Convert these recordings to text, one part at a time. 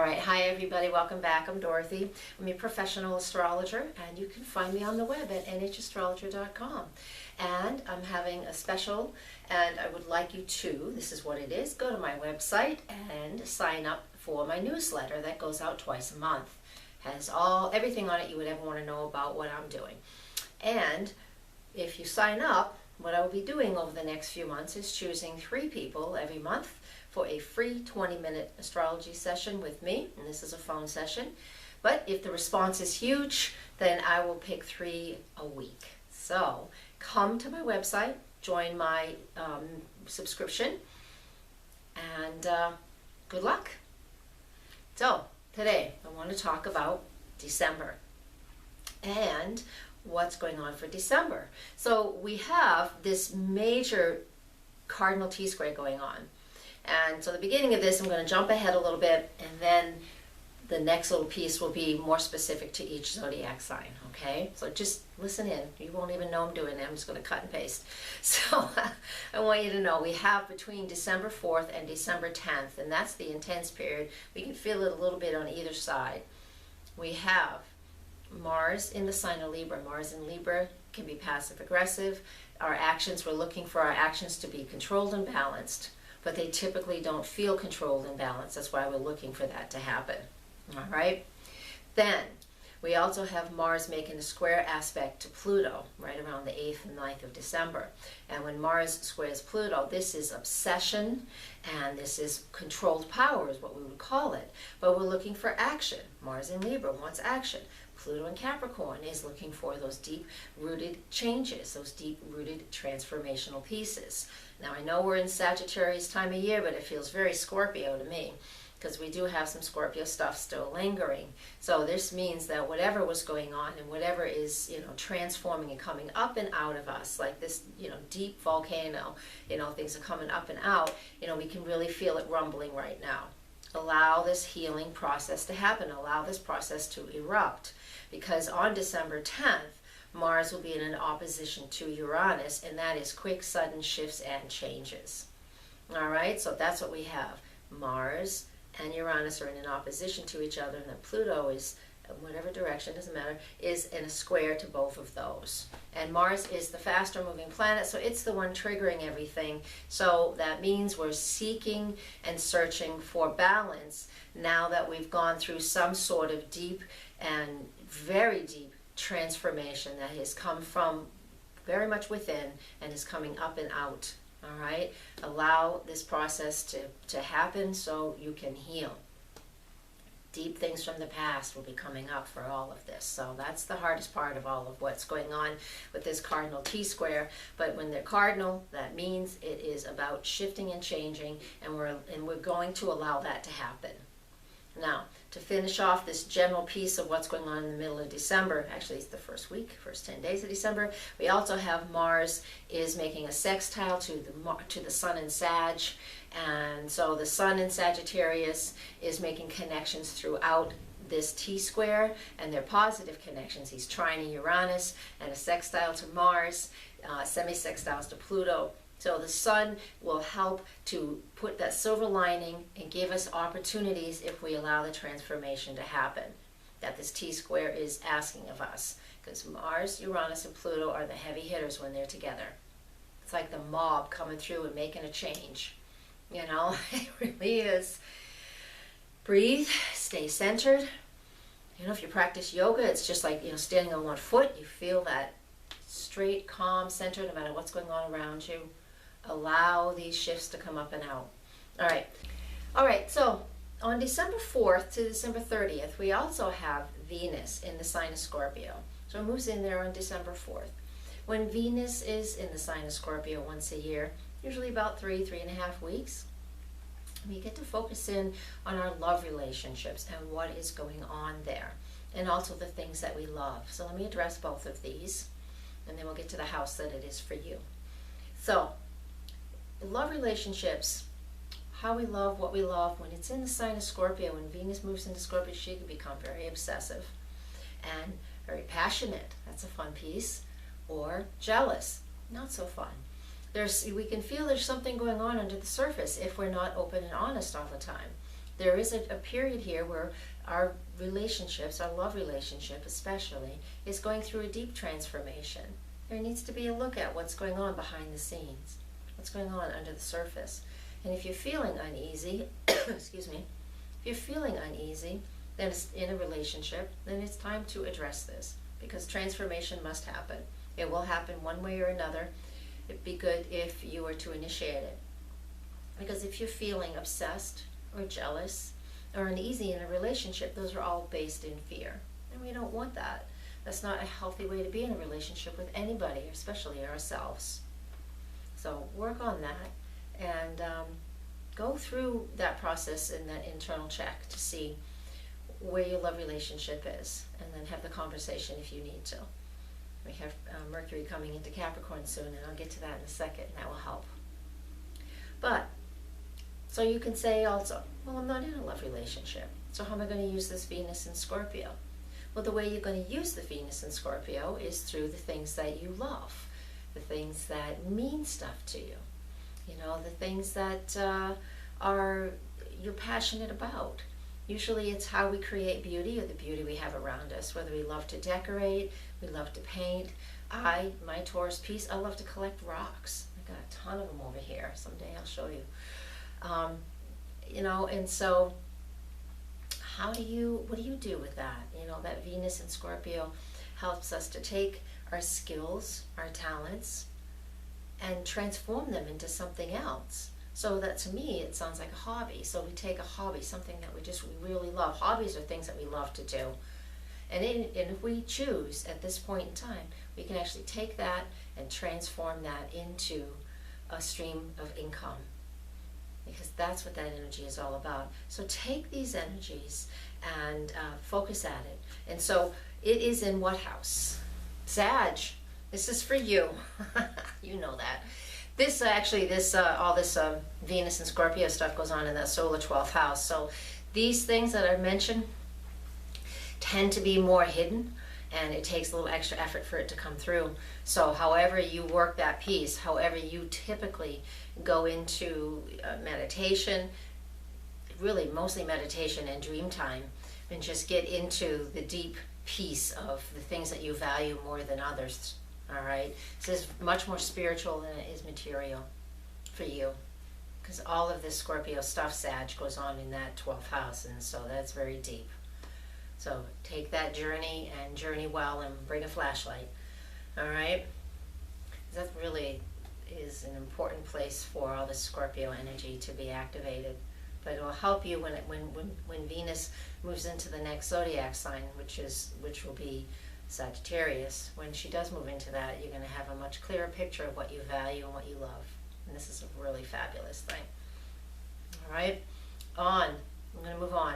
Alright, hi everybody, welcome back. I'm Dorothy. I'm a professional astrologer, and you can find me on the web at nhastrologer.com. And I'm having a special, and I would like you to, this is what it is, go to my website and sign up for my newsletter that goes out twice a month. Has everything on it you would ever want to know about what I'm doing. And if you sign up, what I will be doing over the next few months is choosing 3 people every month for a free 20-minute astrology session with me, and this is a phone session. But if the response is huge, then I will pick 3 a week. So come to my website, join my subscription, and good luck. So today I want to talk about December and what's going on for December. So we have this major cardinal T-square going on. And so the beginning of this, I'm going to jump ahead a little bit, and then the next little piece will be more specific to each zodiac sign, okay? So just listen in. You won't even know I'm doing it. I'm just going to cut and paste. So I want you to know we have between December 4th and December 10th, and that's the intense period. We can feel it a little bit on either side. We have Mars in the sign of Libra. Mars in Libra can be passive-aggressive. Our actions, we're looking for our actions to be controlled and balanced, but they typically don't feel controlled and balanced. That's why we're looking for that to happen. All right? Then we also have Mars making a square aspect to Pluto right around the 8th and 9th of December. And when Mars squares Pluto, this is obsession, and this is controlled power is what we would call it. But we're looking for action. Mars in Libra wants action. Pluto in Capricorn is looking for those deep-rooted changes, those deep-rooted transformational pieces. Now, I know we're in Sagittarius time of year, but it feels very Scorpio to me, because we do have some Scorpio stuff still lingering. So this means that whatever was going on and whatever is, transforming and coming up and out of us, like this, deep volcano, things are coming up and out, we can really feel it rumbling right now. Allow this healing process to happen. Allow this process to erupt. Because on December 10th, Mars will be in an opposition to Uranus, and that is quick, sudden shifts and changes. All right, so that's what we have. Mars and Uranus are in an opposition to each other, and then Pluto is, whatever direction, doesn't matter, is in a square to both of those. And Mars is the faster moving planet, so it's the one triggering everything. So that means we're seeking and searching for balance now that we've gone through some sort of deep and very deep transformation that has come from very much within and is coming up and out. All right? Allow this process to happen so you can heal. Deep things from the past will be coming up for all of this. So that's the hardest part of all of what's going on with this cardinal T-square. But when they're cardinal, that means it is about shifting and changing, and we're going to allow that to happen. Now, to finish off this general piece of what's going on in the middle of December, actually it's the first 10 days of December, we also have Mars is making a sextile to the Sun in Sag, and so the Sun in Sagittarius is making connections throughout this T-square, and they're positive connections. He's trining Uranus and a sextile to Mars, semi-sextiles to Pluto. So the Sun will help to put that silver lining and give us opportunities if we allow the transformation to happen that this T-square is asking of us. Because Mars, Uranus, and Pluto are the heavy hitters when they're together. It's like the mob coming through and making a change. It really is. Breathe, stay centered. If you practice yoga, it's just like, standing on one foot. You feel that straight, calm center no matter what's going on around you. Allow these shifts to come up and out. All right, so on December 4th to December 30th, we also have Venus in the sign of Scorpio. So it moves in there on December 4th. When Venus is in the sign of Scorpio once a year, usually about 3.5 weeks, we get to focus in on our love relationships and what is going on there, and also the things that we love. So let me address both of these, and then we'll get to the house that it is for you. So, love relationships, how we love, what we love. When it's in the sign of Scorpio, when Venus moves into Scorpio, she can become very obsessive and very passionate. That's a fun piece. Or jealous. Not so fun. We can feel there's something going on under the surface if we're not open and honest all the time. there is a period here where our relationships, our love relationship especially, is going through a deep transformation. There needs to be a look at what's going on behind the scenes, what's going on under the surface. And if you're feeling uneasy, excuse me, if you're feeling uneasy, then it's in a relationship, then it's time to address this, because transformation must happen. It will happen one way or another. It'd be good if you were to initiate it. Because if you're feeling obsessed or jealous or uneasy in a relationship, those are all based in fear. And we don't want that. That's not a healthy way to be in a relationship with anybody, especially ourselves. So work on that and go through that process in that internal check to see where your love relationship is, and then have the conversation if you need to. We have Mercury coming into Capricorn soon, and I'll get to that in a second, and that will help. But, so you can say also, well, I'm not in a love relationship, so how am I going to use this Venus in Scorpio? Well, the way you're going to use the Venus in Scorpio is through the things that you love, the things that mean stuff to you, you know, the things that you're passionate about. Usually it's how we create beauty, or the beauty we have around us, whether we love to decorate, we love to paint. My Taurus piece, I love to collect rocks. I got a ton of them over here. Someday I'll show you. You know, and so what do you do with that? You know, that Venus in Scorpio helps us to take our skills, our talents, and transform them into something else. So that, to me, it sounds like a hobby. So we take a hobby, something that we really love. Hobbies are things that we love to do. And if we choose at this point in time, we can actually take that and transform that into a stream of income. Because that's what that energy is all about. So take these energies and focus at it. And so it is in what house? Sag. This is for you. You know that. This all this Venus and Scorpio stuff goes on in that solar 12th house. So these things that I mentioned tend to be more hidden, and it takes a little extra effort for it to come through. So however you work that piece, however you typically go into meditation, really mostly meditation and dream time, and just get into the deep piece of the things that you value more than others. All right, this is much more spiritual than it is material for you, because all of this Scorpio stuff, Sag, goes on in that 12th house, and so that's very deep. So take that journey and journey well, and bring a flashlight. All right, that really is an important place for all this Scorpio energy to be activated. But it will help you when Venus moves into the next zodiac sign, which will be Sagittarius. When she does move into that, you're going to have a much clearer picture of what you value and what you love. And this is a really fabulous thing. All right, I'm going to move on.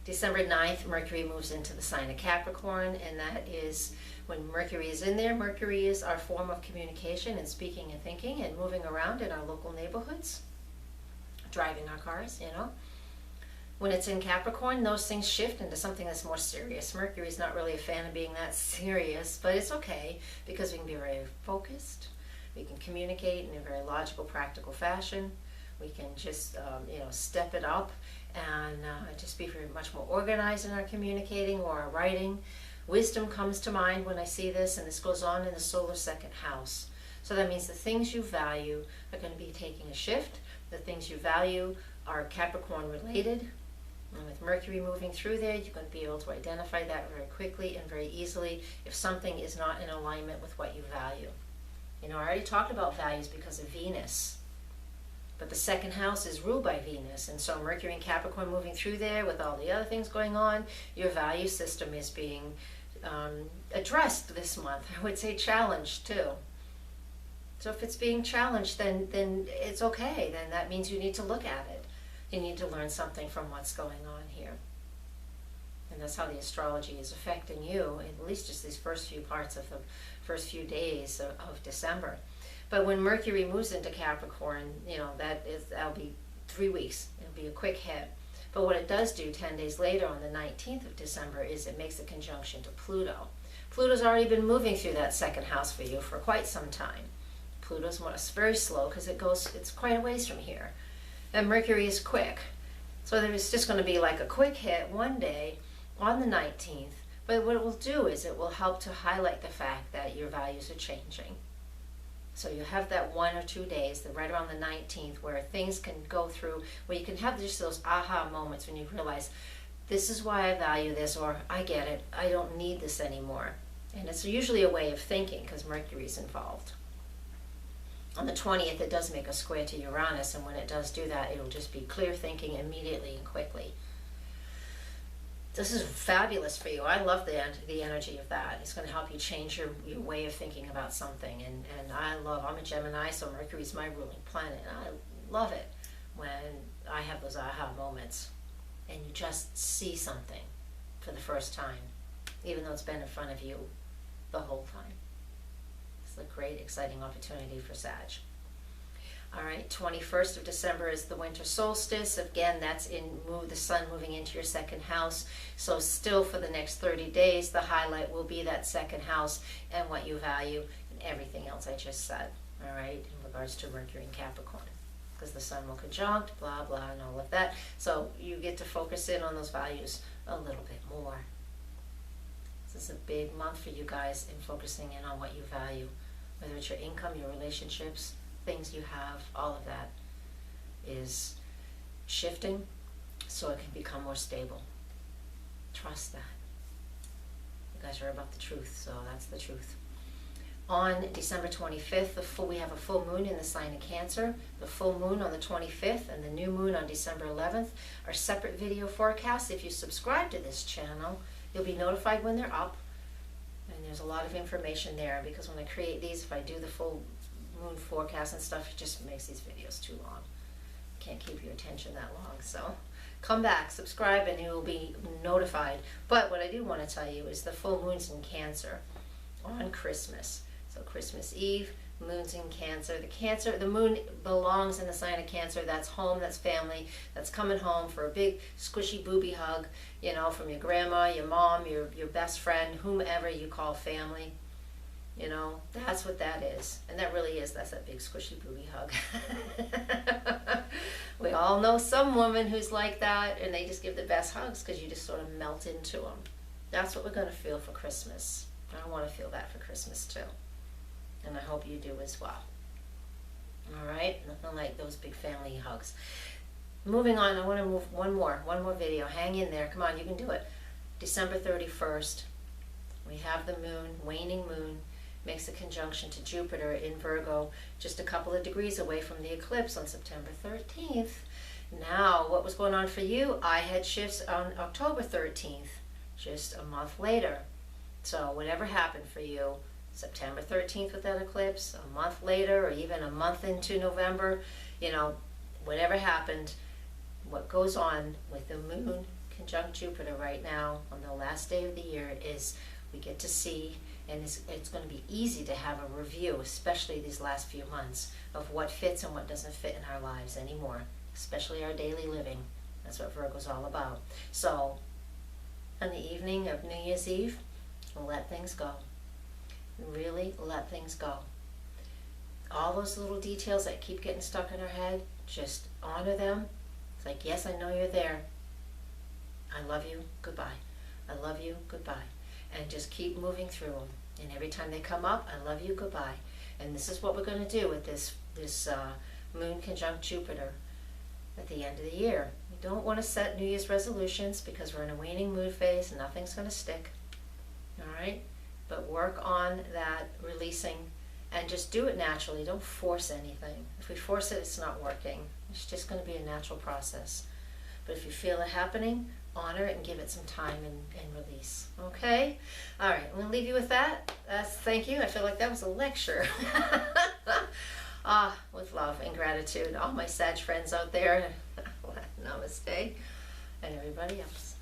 December 9th, Mercury moves into the sign of Capricorn, and that is when Mercury is in there. Mercury is our form of communication and speaking and thinking and moving around in our local neighborhoods, driving our cars, you know. When it's in Capricorn, those things shift into something that's more serious. Mercury's not really a fan of being that serious, but it's okay, because we can be very focused. We can communicate in a very logical, practical fashion. We can just, step it up and just be very much more organized in our communicating or our writing. Wisdom comes to mind when I see this, and this goes on in the solar second house. So that means the things you value are going to be taking a shift. The things you value are Capricorn related. And with Mercury moving through there, you're going to be able to identify that very quickly and very easily if something is not in alignment with what you value. You know, I already talked about values because of Venus. But the second house is ruled by Venus, and so Mercury and Capricorn moving through there with all the other things going on, your value system is being addressed this month. I would say challenged too. So if it's being challenged, then it's okay. Then that means you need to look at it. You need to learn something from what's going on here. And that's how the astrology is affecting you, at least just these first few parts of the first few days of December. But when Mercury moves into Capricorn, that'll be 3 weeks. It'll be a quick hit. But what it does do 10 days later on the 19th of December is it makes a conjunction to Pluto. Pluto's already been moving through that second house for you for quite some time. Pluto's very slow because it's quite a ways from here. And Mercury is quick. So there's just going to be like a quick hit one day on the 19th. But what it will do is it will help to highlight the fact that your values are changing. So you have that 1 or 2 days, right around the 19th, where things can go through, where you can have just those aha moments when you realize, this is why I value this, or I get it, I don't need this anymore. And it's usually a way of thinking because Mercury's involved. On the 20th, it does make a square to Uranus, and when it does do that, it'll just be clear thinking immediately and quickly. This is fabulous for you. I love the energy of that. It's going to help you change your way of thinking about something. And I'm a Gemini, so Mercury's my ruling planet. I love it when I have those aha moments and you just see something for the first time, even though it's been in front of you the whole time. It's a great, exciting opportunity for Sag. All right, 21st of December is the winter solstice. Again, that's the sun moving into your second house. So still for the next 30 days, the highlight will be that second house and what you value and everything else I just said, all right, in regards to Mercury and Capricorn. Because the sun will conjunct, blah, blah, and all of that. So you get to focus in on those values a little bit more. This is a big month for you guys in focusing in on what you value, whether it's your income, your relationships, things you have, all of that is shifting so it can become more stable. Trust that. You guys are about the truth, so that's the truth. On December 25th, we have a full moon in the sign of Cancer. The full moon on the 25th and the new moon on December 11th are separate video forecasts. If you subscribe to this channel, you'll be notified when they're up. And there's a lot of information there because when I create these, if I do the full moon forecast and stuff, it just makes these videos too long. Can't keep your attention that long. So come back, subscribe, and you will be notified. But what I do want to tell you is the full moon's in Cancer on Christmas. So Christmas Eve, moon's in Cancer. The moon belongs in the sign of Cancer. That's home, that's family, that's coming home for a big squishy booby hug, you know, from your grandma, your mom, your best friend, whomever you call family. You know, that's what that is. And that really is, that's that big squishy booby hug. We all know some woman who's like that, and they just give the best hugs because you just sort of melt into them. That's what we're going to feel for Christmas. I want to feel that for Christmas too. And I hope you do as well. All right, nothing like those big family hugs. Moving on, I want to move one more video. Hang in there. Come on, you can do it. December 31st, we have the moon, waning moon, makes a conjunction to Jupiter in Virgo, just a couple of degrees away from the eclipse on September 13th. Now, what was going on for you? I had shifts on October 13th, just a month later. So whatever happened for you, September 13th with that eclipse, a month later, or even a month into November, you know, whatever happened, what goes on with the moon conjunct Jupiter right now on the last day of the year is we get to see, and it's going to be easy to have a review, especially these last few months, of what fits and what doesn't fit in our lives anymore, especially our daily living. That's what Virgo's all about. So on the evening of New Year's Eve, let things go. Really let things go. All those little details that keep getting stuck in our head, just honor them. It's like, yes, I know you're there. I love you, goodbye. I love you, goodbye. And just keep moving through them. And every time they come up, I love you, goodbye. And this is what we're going to do with this moon conjunct Jupiter at the end of the year. We don't want to set New Year's resolutions because we're in a waning mood phase and nothing's going to stick. All right? But work on that releasing and just do it naturally. Don't force anything. If we force it, it's not working. It's just going to be a natural process. But if you feel it happening, honor it and give it some time and release. Okay? All right, I'm going to leave you with that. Thank you. I feel like that was a lecture. With love and gratitude. All my Sag friends out there. Namaste. And everybody else.